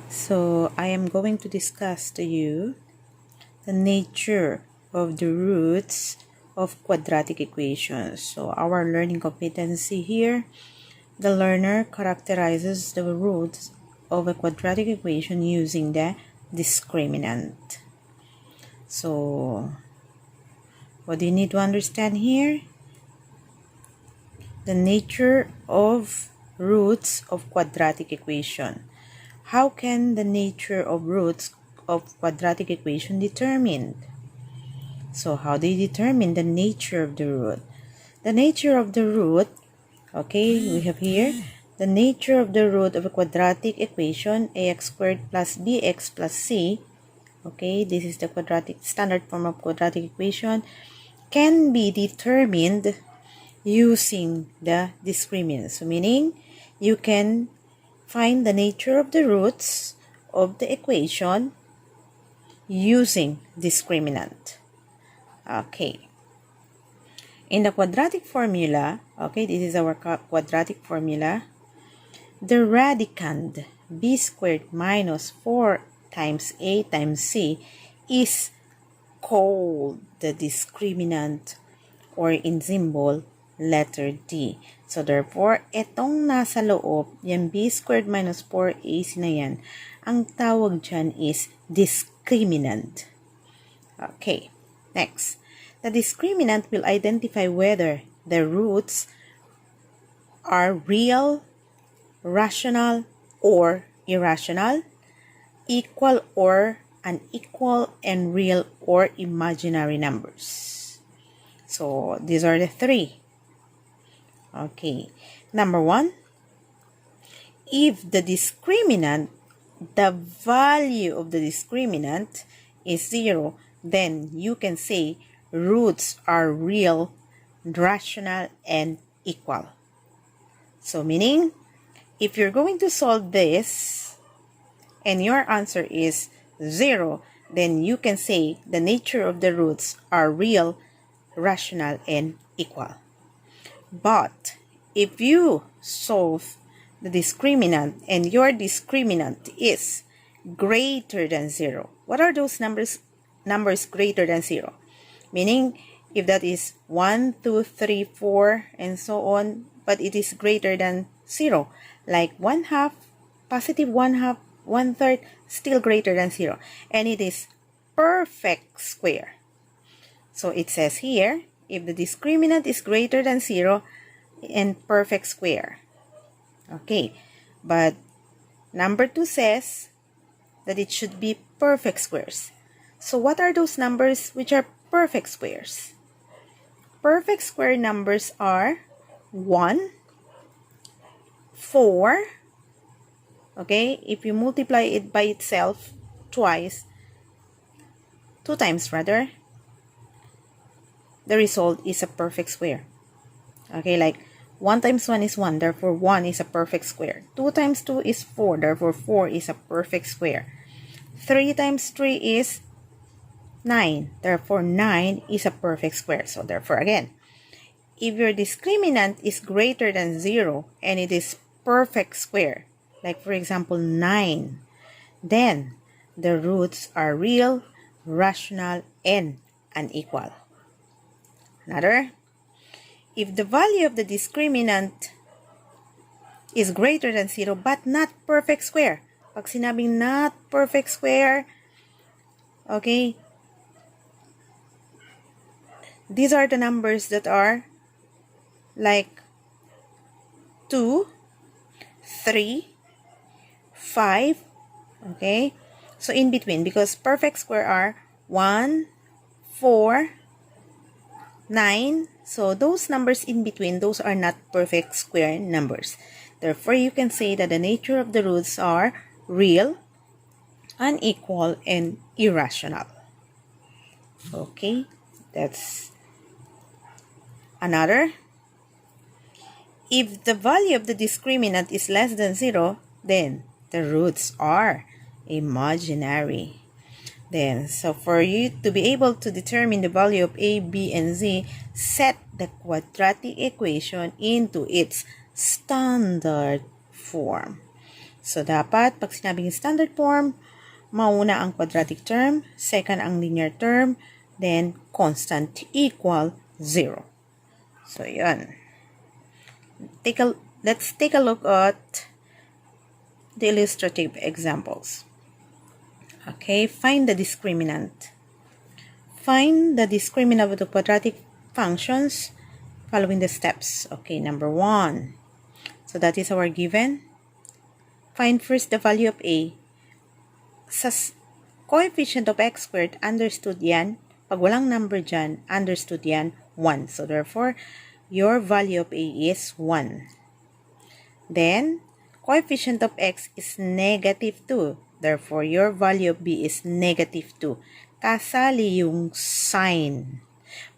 So I am going to discuss to you the nature of the roots of quadratic equations. So our learning competency here, the learner characterizes the roots of a quadratic equation using the discriminant. So what do you need to understand here? The nature of roots of quadratic equation. How can the nature of roots of quadratic equation determined? So how do you determine the nature of the root? The nature of the root, okay, we have here the nature of the root of a quadratic equation, ax squared plus bx plus c. Okay, this is the quadratic standard form of quadratic equation, can be determined using the discriminant. So meaning you can find the nature of the roots of the equation using discriminant. Okay. In the quadratic formula, okay, this is our quadratic formula. The radicand b squared minus 4 times a times c is called the discriminant, or in symbol, letter D. So therefore, itong nasa loob, yung b squared minus 4ac na yan, ang tawag dyan is discriminant. Okay, next. The discriminant will identify whether the roots are real, rational, or irrational, equal or unequal, and real or imaginary numbers. So these are the three. Okay, number one, if the discriminant, the value of the discriminant is 0, then you can say roots are real, rational, and equal. So meaning, if you're going to solve this and your answer is 0, then you can say the nature of the roots are real, rational, and equal. But if you solve the discriminant and your discriminant is greater than 0, what are those numbers greater than 0? Meaning, if that is 1, 2, 3, 4, and so on, but it is greater than 0, like 1/2, positive 1/2, 1/3, still greater than 0, and it is perfect square. So it says here, if the discriminant is greater than 0 and perfect square. Okay, but number 2 says that it should be perfect squares. So what are those numbers which are perfect squares? Perfect square numbers are 1, 4, okay, if you multiply it by itself twice, 2 times rather, the result is a perfect square. Okay, like 1 times 1 is 1, therefore 1 is a perfect square. 2 times 2 is 4, therefore 4 is a perfect square. 3 times 3 is 9, therefore 9 is a perfect square. So therefore again, if your discriminant is greater than 0 and it is perfect square, like for example 9, then the roots are real, rational, and unequal. Another, if the value of the discriminant is greater than 0 but not perfect square, pag sinabing not perfect square, okay, these are the numbers that are like 2, 3, 5, okay, so in between, because perfect square are 1, 4, 9, so those numbers in between, those are not perfect square numbers. Therefore, you can say that the nature of the roots are real, unequal, and irrational. Okay, that's another. If the value of the discriminant is less than 0, then the roots are imaginary. Then, so for you to be able to determine the value of a, b, and z, set the quadratic equation into its standard form. So, dapat, pag sinabing standard form, mauna ang quadratic term, second ang linear term, then constant equal 0. So, yun. Let's take a look at the illustrative examples. Okay, find the discriminant. Find the discriminant of the quadratic functions following the steps. Okay, number 1. So, that is our given. Find first the value of a. Sa coefficient of x squared, understood yan. Pag walang number dyan, understood yan, 1. So, therefore, your value of a is 1. Then, coefficient of x is negative 2. Therefore, your value of b is negative 2. Kasali yung sign.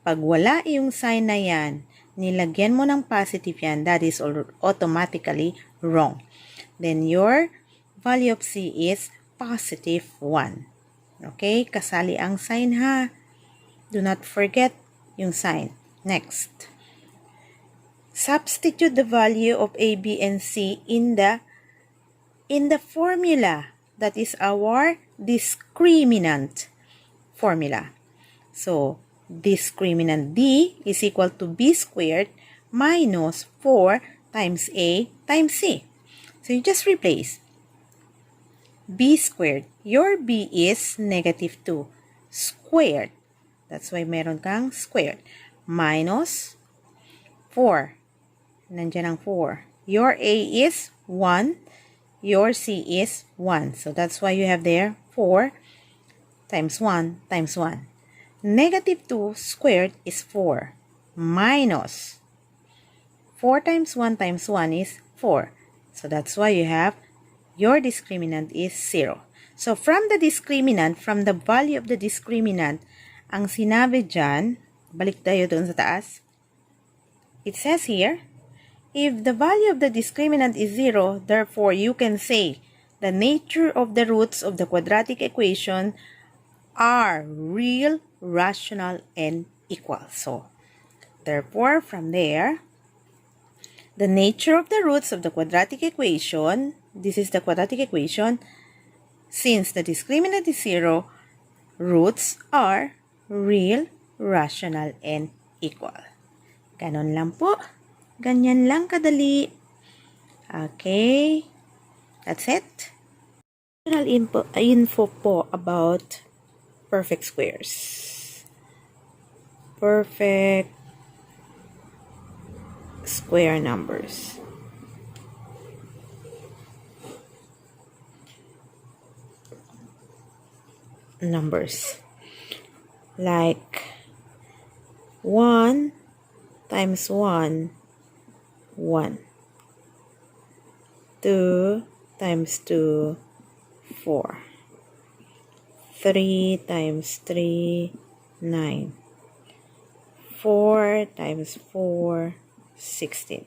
Pag wala yung sign na yan, nilagyan mo ng positive yan, that is automatically wrong. Then, your value of c is positive 1. Okay? Kasali ang sign ha. Do not forget yung sign. Next. Substitute the value of a, b, and c in the formula. That is our discriminant formula. So, discriminant d is equal to b squared minus 4 times a times c. So, you just replace b squared. Your b is negative 2 squared. That's why meron kang squared. Minus 4. Nandiyan ang 4. Your a is 1. Your c is 1. So, that's why you have there 4 times 1 times 1. Negative 2 squared is 4. Minus 4 times 1 times 1 is 4. So, that's why you have your discriminant is 0. So, from the discriminant, from the value of the discriminant, ang sinabi dyan, balik tayo doon sa taas. It says here, if the value of the discriminant is 0, therefore, you can say the nature of the roots of the quadratic equation are real, rational, and equal. So, therefore, from there, the nature of the roots of the quadratic equation, this is the quadratic equation, since the discriminant is 0, roots are real, rational, and equal. Ganon lang po. Ganyan lang kadali. Okay. That's it. Additional info po about perfect squares. Perfect square numbers. Like 1 times 1, 1. 2 times 2, 4. 3 times 3, 9. 4 times 4, 16.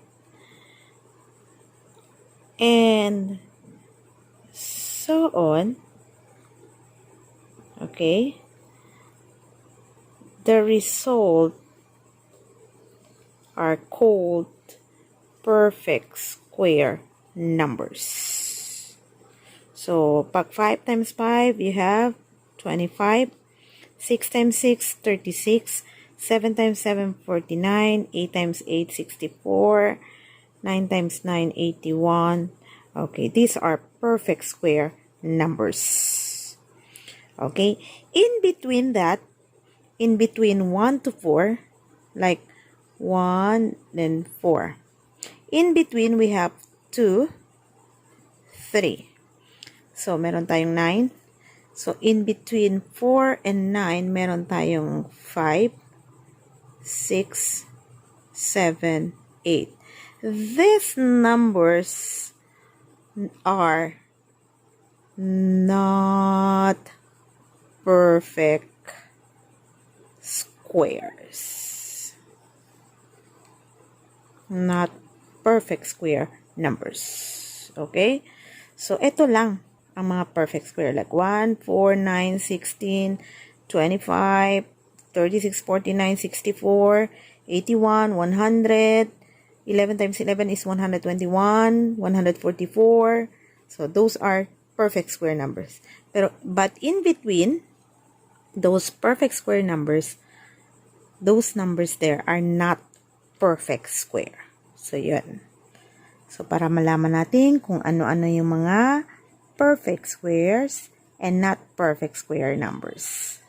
And so on. Okay. The result are called perfect square numbers. So, pag 5 times 5, you have 25. 6 times 6, 36. 7 times 7, 49. 8 times 8, 64. 9 times 9, 81. Okay, these are perfect square numbers. Okay, in between that, in between 1 to 4, like 1, then 4. In between, we have 2, 3. So, meron tayong 9. So, in between 4 and 9, meron tayong 5, 6, 7, 8. These numbers are not perfect squares. Not perfect square numbers. Okay? So, ito lang ang mga perfect square. Like 1, 4, 9, 16, 25, 36, 49, 64, 81, 100. 11 times 11 is 121, 144, So, those are perfect square numbers. But in between those perfect square numbers, those numbers there are not perfect square. So, yun. So, para malaman natin kung ano-ano yung mga perfect squares and not perfect square numbers.